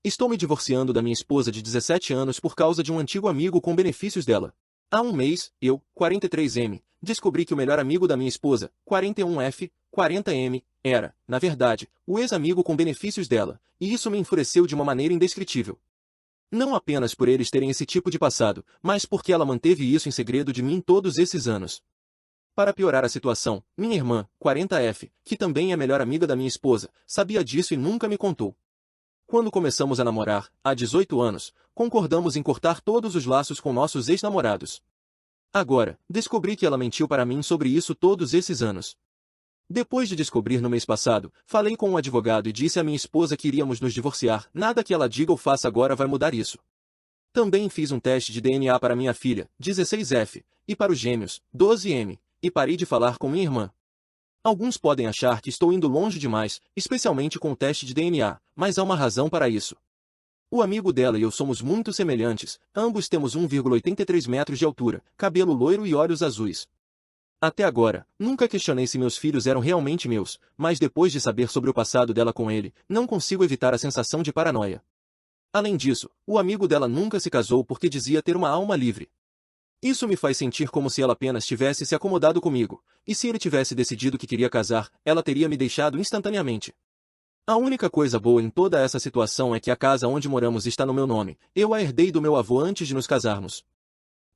Estou me divorciando da minha esposa de 17 anos por causa de um antigo amigo com benefícios dela. Há um mês, eu, 43M, descobri que o melhor amigo da minha esposa, 41F, 40M, era, na verdade, o ex-amigo com benefícios dela, e isso me enfureceu de uma maneira indescritível. Não apenas por eles terem esse tipo de passado, mas porque ela manteve isso em segredo de mim todos esses anos. Para piorar a situação, minha irmã, 40F, que também é melhor amiga da minha esposa, sabia disso e nunca me contou. Quando começamos a namorar, há 18 anos, concordamos em cortar todos os laços com nossos ex-namorados. Agora, descobri que ela mentiu para mim sobre isso todos esses anos. Depois de descobrir no mês passado, falei com um advogado e disse à minha esposa que iríamos nos divorciar. Nada que ela diga ou faça agora vai mudar isso. Também fiz um teste de DNA para minha filha, 16F, e para os gêmeos, 12M, e parei de falar com minha irmã. Alguns podem achar que estou indo longe demais, especialmente com o teste de DNA, mas há uma razão para isso. O amigo dela e eu somos muito semelhantes, ambos temos 1,83 metros de altura, cabelo loiro e olhos azuis. Até agora, nunca questionei se meus filhos eram realmente meus, mas depois de saber sobre o passado dela com ele, não consigo evitar a sensação de paranoia. Além disso, o amigo dela nunca se casou porque dizia ter uma alma livre. Isso me faz sentir como se ela apenas tivesse se acomodado comigo, e se ele tivesse decidido que queria casar, ela teria me deixado instantaneamente. A única coisa boa em toda essa situação é que a casa onde moramos está no meu nome, eu a herdei do meu avô antes de nos casarmos.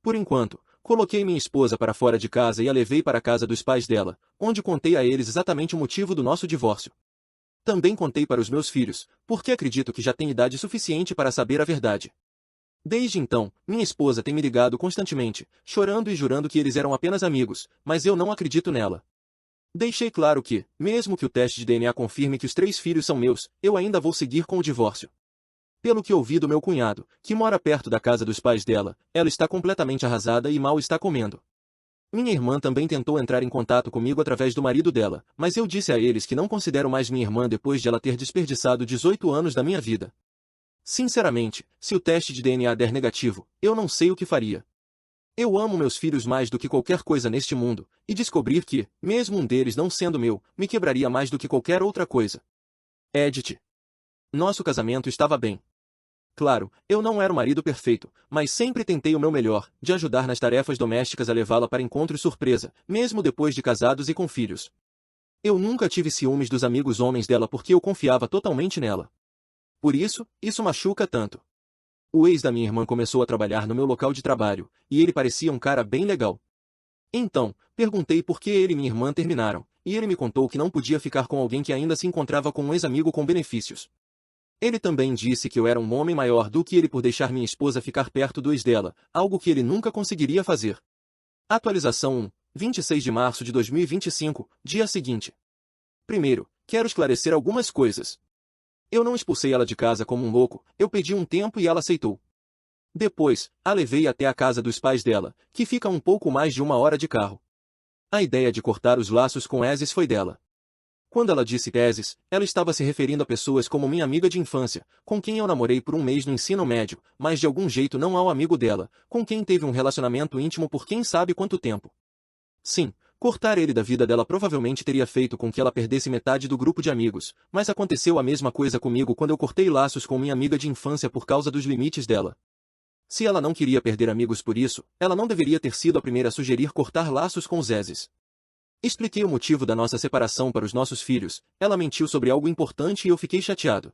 Por enquanto, coloquei minha esposa para fora de casa e a levei para a casa dos pais dela, onde contei a eles exatamente o motivo do nosso divórcio. Também contei para os meus filhos, porque acredito que já têm idade suficiente para saber a verdade. Desde então, minha esposa tem me ligado constantemente, chorando e jurando que eles eram apenas amigos, mas eu não acredito nela. Deixei claro que, mesmo que o teste de DNA confirme que os 3 filhos são meus, eu ainda vou seguir com o divórcio. Pelo que ouvi do meu cunhado, que mora perto da casa dos pais dela, ela está completamente arrasada e mal está comendo. Minha irmã também tentou entrar em contato comigo através do marido dela, mas eu disse a eles que não considero mais minha irmã depois de ela ter desperdiçado 18 anos da minha vida. Sinceramente, se o teste de DNA der negativo, eu não sei o que faria. Eu amo meus filhos mais do que qualquer coisa neste mundo, e descobrir que, mesmo um deles não sendo meu, me quebraria mais do que qualquer outra coisa. Edith. Nosso casamento estava bem. Claro, eu não era o marido perfeito, mas sempre tentei o meu melhor, de ajudar nas tarefas domésticas a levá-la para encontros surpresa, mesmo depois de casados e com filhos. Eu nunca tive ciúmes dos amigos homens dela porque eu confiava totalmente nela. Por isso, isso machuca tanto. O ex da minha irmã começou a trabalhar no meu local de trabalho, e ele parecia um cara bem legal. Então, perguntei por que ele e minha irmã terminaram, e ele me contou que não podia ficar com alguém que ainda se encontrava com um ex-amigo com benefícios. Ele também disse que eu era um homem maior do que ele por deixar minha esposa ficar perto do ex dela, algo que ele nunca conseguiria fazer. Atualização 1, 26 de março de 2025, dia seguinte. Primeiro, quero esclarecer algumas coisas. Eu não expulsei ela de casa como um louco, eu pedi um tempo e ela aceitou. Depois, a levei até a casa dos pais dela, que fica um pouco mais de 1 hora de carro. A ideia de cortar os laços com exes foi dela. Quando ela disse exes, ela estava se referindo a pessoas como minha amiga de infância, com quem eu namorei por um mês no ensino médio, mas de algum jeito não ao amigo dela, com quem teve um relacionamento íntimo por quem sabe quanto tempo. Sim, cortar ele da vida dela provavelmente teria feito com que ela perdesse metade do grupo de amigos, mas aconteceu a mesma coisa comigo quando eu cortei laços com minha amiga de infância por causa dos limites dela. Se ela não queria perder amigos por isso, ela não deveria ter sido a primeira a sugerir cortar laços com os exes. Expliquei o motivo da nossa separação para os nossos filhos, ela mentiu sobre algo importante e eu fiquei chateado.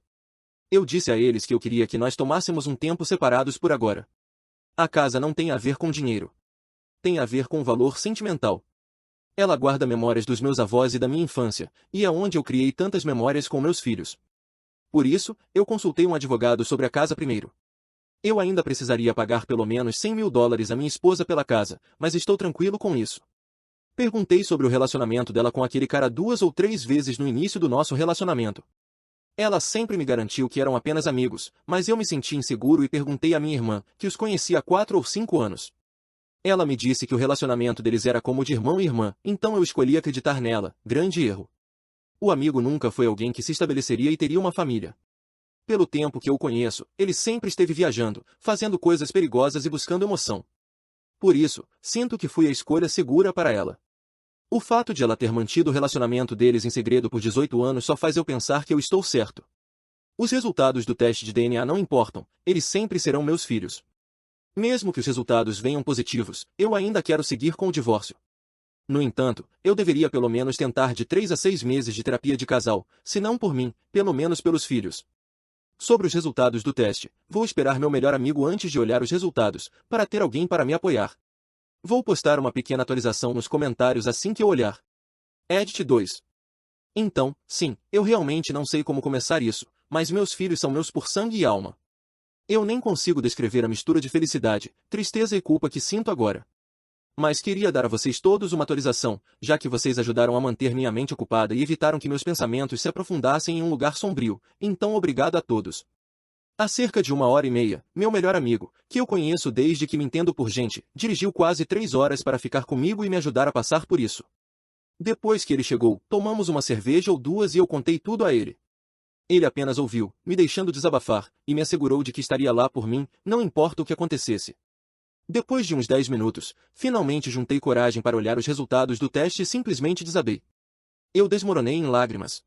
Eu disse a eles que eu queria que nós tomássemos um tempo separados por agora. A casa não tem a ver com dinheiro. Tem a ver com valor sentimental. Ela guarda memórias dos meus avós e da minha infância, e é onde eu criei tantas memórias com meus filhos. Por isso, eu consultei um advogado sobre a casa primeiro. Eu ainda precisaria pagar pelo menos $100.000 à minha esposa pela casa, mas estou tranquilo com isso. Perguntei sobre o relacionamento dela com aquele cara 2 ou 3 vezes no início do nosso relacionamento. Ela sempre me garantiu que eram apenas amigos, mas eu me senti inseguro e perguntei à minha irmã, que os conhecia há 4 ou 5 anos. Ela me disse que o relacionamento deles era como de irmão e irmã, então eu escolhi acreditar nela, grande erro. O amigo nunca foi alguém que se estabeleceria e teria uma família. Pelo tempo que eu o conheço, ele sempre esteve viajando, fazendo coisas perigosas e buscando emoção. Por isso, sinto que fui a escolha segura para ela. O fato de ela ter mantido o relacionamento deles em segredo por 18 anos só faz eu pensar que eu estou certo. Os resultados do teste de DNA não importam, eles sempre serão meus filhos. Mesmo que os resultados venham positivos, eu ainda quero seguir com o divórcio. No entanto, eu deveria pelo menos tentar de 3 a 6 meses de terapia de casal, se não por mim, pelo menos pelos filhos. Sobre os resultados do teste, vou esperar meu melhor amigo antes de olhar os resultados, para ter alguém para me apoiar. Vou postar uma pequena atualização nos comentários assim que eu olhar. Edit 2. Então, sim, eu realmente não sei como começar isso, mas meus filhos são meus por sangue e alma. Eu nem consigo descrever a mistura de felicidade, tristeza e culpa que sinto agora. Mas queria dar a vocês todos uma atualização, já que vocês ajudaram a manter minha mente ocupada e evitaram que meus pensamentos se aprofundassem em um lugar sombrio, então obrigado a todos. Há cerca de 1h30, meu melhor amigo, que eu conheço desde que me entendo por gente, dirigiu quase 3 horas para ficar comigo e me ajudar a passar por isso. Depois que ele chegou, tomamos uma cerveja ou duas e eu contei tudo a ele. Ele apenas ouviu, me deixando desabafar, e me assegurou de que estaria lá por mim, não importa o que acontecesse. Depois de uns 10 minutos, finalmente juntei coragem para olhar os resultados do teste e simplesmente desabei. Eu desmoronei em lágrimas.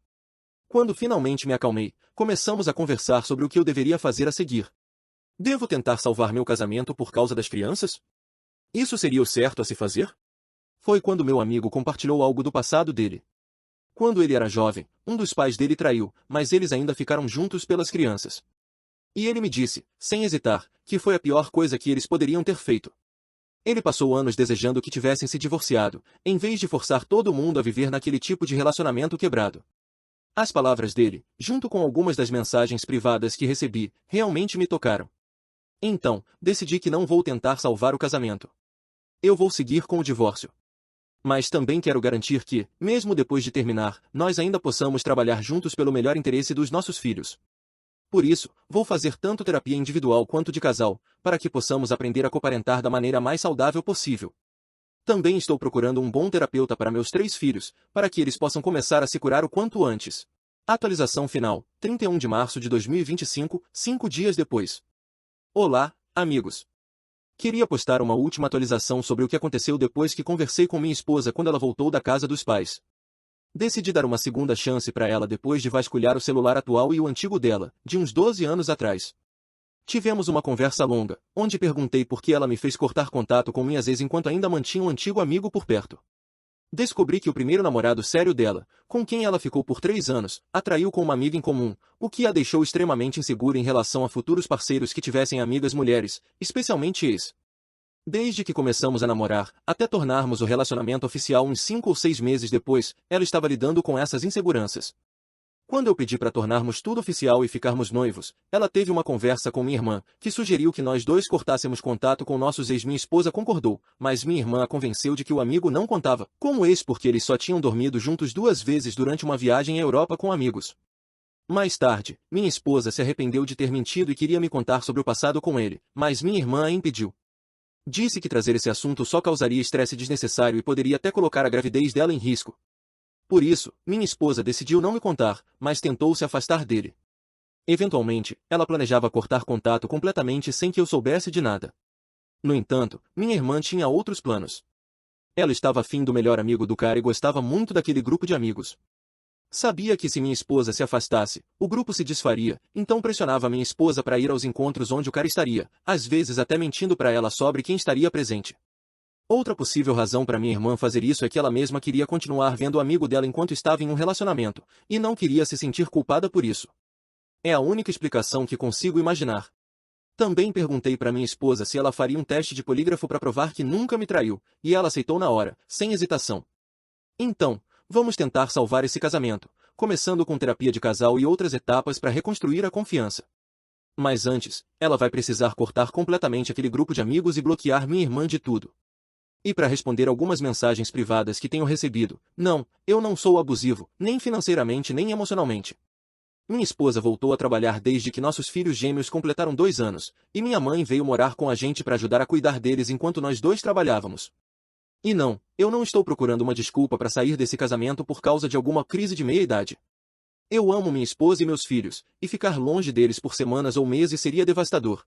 Quando finalmente me acalmei, começamos a conversar sobre o que eu deveria fazer a seguir. Devo tentar salvar meu casamento por causa das crianças? Isso seria o certo a se fazer? Foi quando meu amigo compartilhou algo do passado dele. Quando ele era jovem, um dos pais dele traiu, mas eles ainda ficaram juntos pelas crianças. E ele me disse, sem hesitar, que foi a pior coisa que eles poderiam ter feito. Ele passou anos desejando que tivessem se divorciado, em vez de forçar todo mundo a viver naquele tipo de relacionamento quebrado. As palavras dele, junto com algumas das mensagens privadas que recebi, realmente me tocaram. Então, decidi que não vou tentar salvar o casamento. Eu vou seguir com o divórcio. Mas também quero garantir que, mesmo depois de terminar, nós ainda possamos trabalhar juntos pelo melhor interesse dos nossos filhos. Por isso, vou fazer tanto terapia individual quanto de casal, para que possamos aprender a coparentar da maneira mais saudável possível. Também estou procurando um bom terapeuta para meus 3 filhos, para que eles possam começar a se curar o quanto antes. Atualização final, 31 de março de 2025, 5 dias depois. Olá, amigos. Queria postar uma última atualização sobre o que aconteceu depois que conversei com minha esposa quando ela voltou da casa dos pais. Decidi dar uma segunda chance para ela depois de vasculhar o celular atual e o antigo dela, de uns 12 anos atrás. Tivemos uma conversa longa, onde perguntei por que ela me fez cortar contato com minhas ex enquanto ainda mantinha um antigo amigo por perto. Descobri que o primeiro namorado sério dela, com quem ela ficou por 3 anos, a traiu com uma amiga em comum, o que a deixou extremamente insegura em relação a futuros parceiros que tivessem amigas mulheres, especialmente ex. Desde que começamos a namorar, até tornarmos o relacionamento oficial uns 5 ou 6 meses depois, ela estava lidando com essas inseguranças. Quando eu pedi para tornarmos tudo oficial e ficarmos noivos, ela teve uma conversa com minha irmã, que sugeriu que nós dois cortássemos contato com nossos ex. Minha esposa concordou, mas minha irmã a convenceu de que o amigo não contava como ex porque eles só tinham dormido juntos 2 vezes durante uma viagem à Europa com amigos. Mais tarde, minha esposa se arrependeu de ter mentido e queria me contar sobre o passado com ele, mas minha irmã a impediu. Disse que trazer esse assunto só causaria estresse desnecessário e poderia até colocar a gravidez dela em risco. Por isso, minha esposa decidiu não me contar, mas tentou se afastar dele. Eventualmente, ela planejava cortar contato completamente sem que eu soubesse de nada. No entanto, minha irmã tinha outros planos. Ela estava afim do melhor amigo do cara e gostava muito daquele grupo de amigos. Sabia que se minha esposa se afastasse, o grupo se desfaria, então pressionava minha esposa para ir aos encontros onde o cara estaria, às vezes até mentindo para ela sobre quem estaria presente. Outra possível razão para minha irmã fazer isso é que ela mesma queria continuar vendo o amigo dela enquanto estava em um relacionamento, e não queria se sentir culpada por isso. É a única explicação que consigo imaginar. Também perguntei para minha esposa se ela faria um teste de polígrafo para provar que nunca me traiu, e ela aceitou na hora, sem hesitação. Então, vamos tentar salvar esse casamento, começando com terapia de casal e outras etapas para reconstruir a confiança. Mas antes, ela vai precisar cortar completamente aquele grupo de amigos e bloquear minha irmã de tudo. E para responder algumas mensagens privadas que tenho recebido, não, eu não sou abusivo, nem financeiramente nem emocionalmente. Minha esposa voltou a trabalhar desde que nossos filhos gêmeos completaram 2 anos, e minha mãe veio morar com a gente para ajudar a cuidar deles enquanto nós dois trabalhávamos. E não, eu não estou procurando uma desculpa para sair desse casamento por causa de alguma crise de meia-idade. Eu amo minha esposa e meus filhos, e ficar longe deles por semanas ou meses seria devastador.